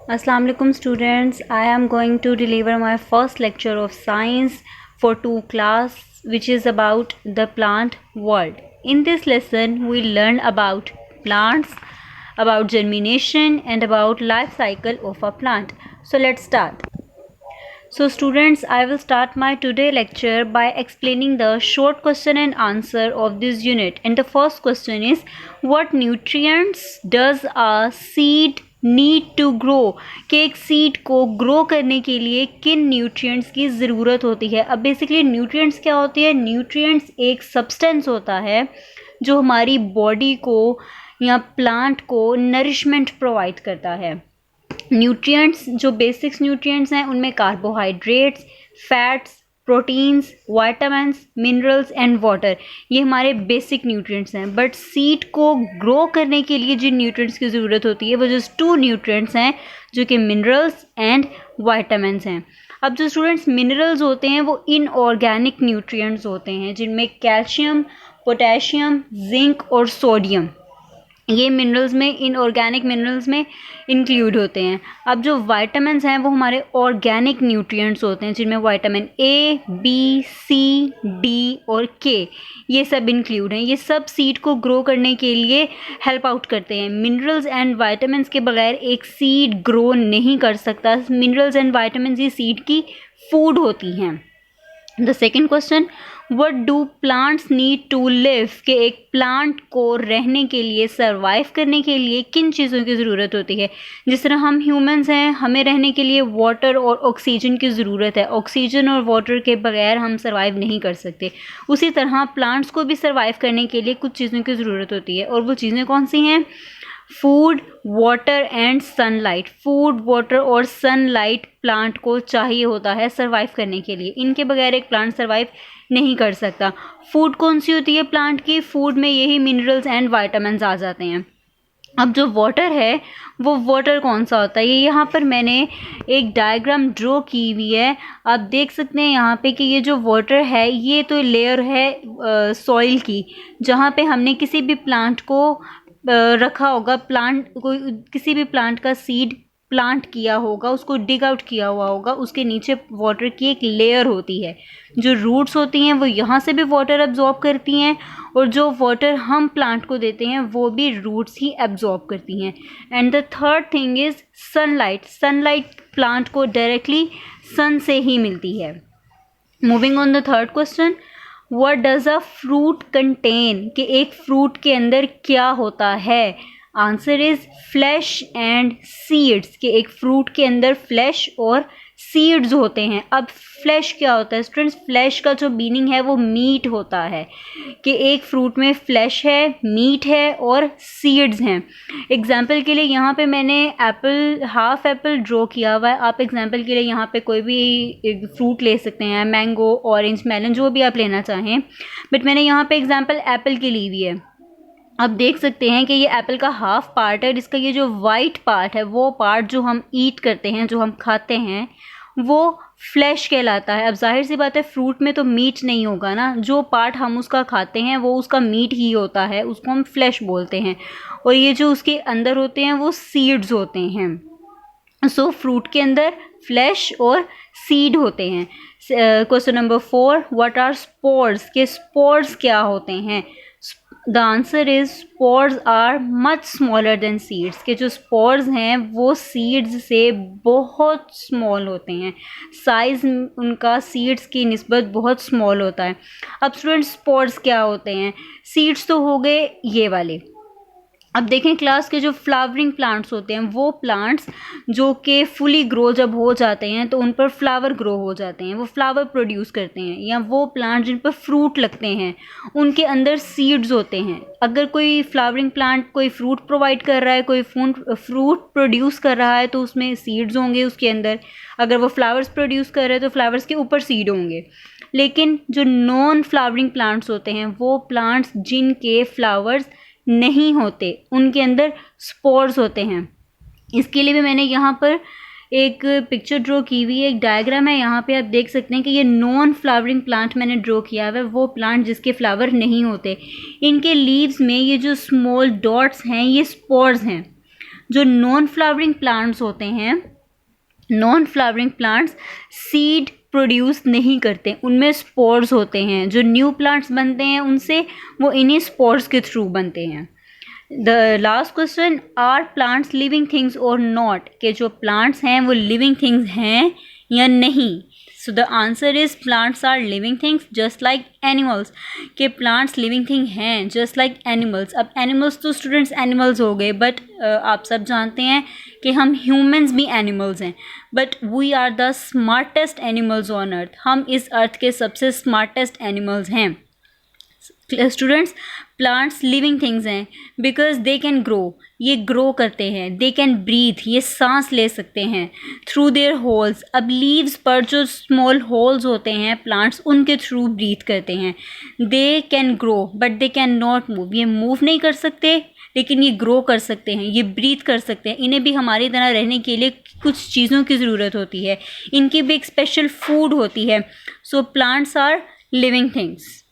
Assalamu alaikum students. I am going to deliver my first lecture of science for 2 class which is about the plant world. In this lesson we learn about plants, about germination and about life cycle of a plant. So let's start. So students, I will start my today lecture by explaining the short question and answer of this unit. And the first question is, what nutrients does a seed need to grow, कि एक seed को grow करने के लिए किन nutrients की ज़रूरत होती है. अब बेसिकली न्यूट्रिएंट्स क्या होती है? न्यूट्रिएंट्स एक सब्सटेंस होता है जो हमारी बॉडी को या प्लांट को नरिशमेंट प्रोवाइड करता है. न्यूट्रिएंट्स जो बेसिक्स न्यूट्रिएंट्स हैं उनमें carbohydrates, fats, proteins, vitamins, minerals and water, ये हमारे बेसिक न्यूट्रिएंट्स हैं. बट सीड को ग्रो करने के लिए जिन न्यूट्रिएंट्स की ज़रूरत होती है वो जस्ट 2 न्यूट्रिएंट्स हैं जो कि मिनरल्स एंड वाइटामिन्स हैं. अब जो स्टूडेंट्स मिनरल्स होते हैं वो इनऑर्गेनिक न्यूट्रिएंट्स होते हैं जिनमें कैल्शियम, पोटेशियम, जिंक और सोडियम, ये मिनरल्स में इनऑर्गेनिक मिनरल्स में इंक्लूड होते हैं. अब जो वाइटामिन्स हैं वो हमारे ऑर्गेनिक न्यूट्रिएंट्स होते हैं जिनमें vitamin A, B, C, D और के, ये सब इंक्लूड हैं. ये सब सीड को ग्रो करने के लिए हेल्प आउट करते हैं. मिनरल्स एंड वाइटामिन्स के बगैर एक सीड ग्रो नहीं कर सकता. मिनरल्स एंड वाइटामिन्स ये सीड की फूड होती हैं. The second question, what do plants need to live, कि एक प्लांट को रहने के लिए, सर्वाइव करने के लिए किन चीज़ों की ज़रूरत होती है. जिस तरह हम ह्यूमंस हैं, हमें रहने के लिए वाटर और ऑक्सीजन की ज़रूरत है. ऑक्सीजन और वाटर के बगैर हम सर्वाइव नहीं कर सकते. उसी तरह प्लांट्स को भी सर्वाइव करने के लिए कुछ चीज़ों की ज़रूरत होती है. और वो चीज़ें कौन सी हैं? Food, water and sunlight. Food, water और सनलाइट प्लांट को चाहिए होता है सर्वाइव करने के लिए. इनके बगैर एक प्लांट सर्वाइव नहीं कर सकता. फूड कौन सी होती है प्लांट की? फूड में यही मिनरल्स एंड वाइटामिन्स आ जाते हैं. अब जो वाटर है वो वाटर कौन सा होता है? ये यहाँ पर मैंने एक डायग्राम ड्रॉ की हुई है. आप देख सकते हैं यहाँ पे कि ये जो वाटर है ये तो लेयर है सॉइल की, जहाँ पे हमने किसी भी प्लांट को रखा होगा. प्लांट कोई किसी भी प्लांट का सीड प्लांट किया होगा, उसको डिग आउट किया हुआ होगा, उसके नीचे वाटर की एक लेयर होती है. जो रूट्स होती हैं वो यहाँ से भी वाटर एब्जॉर्ब करती हैं और जो वाटर हम प्लांट को देते हैं वो भी रूट्स ही एब्जॉर्ब करती हैं. And the third thing is sunlight. Sunlight plant को डायरेक्टली सन से ही मिलती है. Moving on the third question, what does a fruit contain, कि एक फ्रूट के अंदर क्या होता है? Answer is flash and seeds, कि एक फ्रूट के अंदर फ्लैश और सीड्स होते हैं. अब फ्लैश क्या होता है स्टूडेंट्स? फ्लैश का जो मीनिंग है वो मीट होता है, कि एक फ्रूट में फ्लैश है, मीट है और सीड्स हैं. एग्जाम्पल के लिए यहाँ पे मैंने एप्पल, हाफ एप्पल ड्रॉ किया हुआ है. आप एग्जाम्पल के लिए यहाँ पे कोई भी फ्रूट ले सकते हैं, मैंगो, ऑरेंज, मेलन, जो भी आप लेना चाहें. बट मैंने यहाँ पे एग्जाम्पल एप्पल की ली हुई है. आप देख सकते हैं कि ये एप्पल का हाफ पार्ट है और इसका ये जो वाइट पार्ट है, वो पार्ट जो हम ईट करते हैं, जो हम खाते हैं, वो फ्लैश कहलाता है. अब जाहिर सी बात है फ्रूट में तो मीट नहीं होगा ना. जो पार्ट हम उसका खाते हैं वो उसका मीट ही होता है, उसको हम फ्लैश बोलते हैं. और ये जो उसके अंदर होते हैं वो सीड्स होते हैं. सो फ्रूट के अंदर फ्लैश और सीड होते हैं. Question number 4, what are spores, के स्पोर्स क्या होते हैं? The answer is spores are much smaller than seeds, के जो स्पोर्स हैं वो सीड्स से बहुत स्मॉल होते हैं. साइज़ उनका सीड्स की निस्बत बहुत स्मॉल होता है. अब स्टूडेंट्स स्पोर्स क्या होते हैं? सीड्स तो हो गए ये वाले. अब देखें क्लास के जो फ्लावरिंग प्लांट्स होते हैं, वो प्लांट्स जो कि फुली ग्रो जब हो जाते हैं तो उन पर फ्लावर ग्रो हो जाते हैं, वो फ्लावर प्रोड्यूस करते हैं. या वो प्लांट जिन पर फ्रूट लगते हैं उनके अंदर सीड्स होते हैं. अगर कोई फ्लावरिंग प्लांट कोई फ्रूट प्रोवाइड कर रहा है, कोई फ्रूट प्रोड्यूस कर रहा है, तो उसमें सीड्स होंगे उसके अंदर. अगर वो फ्लावर्स प्रोड्यूस कर रहे हैं तो फ्लावर्स के ऊपर सीड होंगे. लेकिन जो नॉन फ्लावरिंग प्लांट्स होते हैं, वो प्लांट्स जिनके फ्लावर्स नहीं होते, उनके अंदर स्पोर्स होते हैं. इसके लिए भी मैंने यहाँ पर एक पिक्चर ड्रॉ की हुई है, एक डायग्राम है. यहाँ पे आप देख सकते हैं कि ये नॉन फ्लावरिंग प्लांट मैंने ड्रॉ किया हुआ है, वो प्लांट जिसके फ्लावर नहीं होते. इनके लीव्स में ये जो स्मॉल डॉट्स हैं ये स्पोर्स हैं. जो नॉन फ्लावरिंग प्लांट्स होते हैं, non flowering plants seed produce नहीं करते, उनमें स्पोर्स होते हैं। जो न्यू प्लांट्स बनते हैं उनसे वो इन्हीं स्पोर्स के थ्रू बनते हैं। The last question, are plants living things और नॉट, के जो प्लांट्स हैं वो लिविंग थिंग्स हैं या नहीं। So the answer is plants are living things just like animals, के प्लांट्स लिविंग थिंग हैं जस्ट लाइक एनिमल्स। अब एनिमल्स तो स्टूडेंट्स एनिमल्स हो गए, बट आप सब जानते हैं कि हम ह्यूमंस भी एनिमल्स हैं, but we are the smartest animals on earth. हम इस अर्थ के सबसे स्मार्टेस्ट एनिमल्स हैं। स्टूडेंट्स, प्लांट्स लिविंग थिंग्स हैं बिकॉज दे कैन ग्रो, ये ग्रो करते हैं। दे कैन ब्रीथ, ये सांस ले सकते हैं थ्रू देयर होल्स। अब लीव्स पर जो स्मॉल होल्स होते हैं प्लांट्स उनके थ्रू ब्रीथ करते हैं। दे can grow but they can not move, ये मूव नहीं कर सकते लेकिन ये ग्रो कर सकते हैं, ये ब्रीथ कर सकते हैं। इन्हें भी हमारी तरह रहने के लिए कुछ चीज़ों की ज़रूरत होती है, इनकी भी एक स्पेशल फूड होती है। So plants are living things.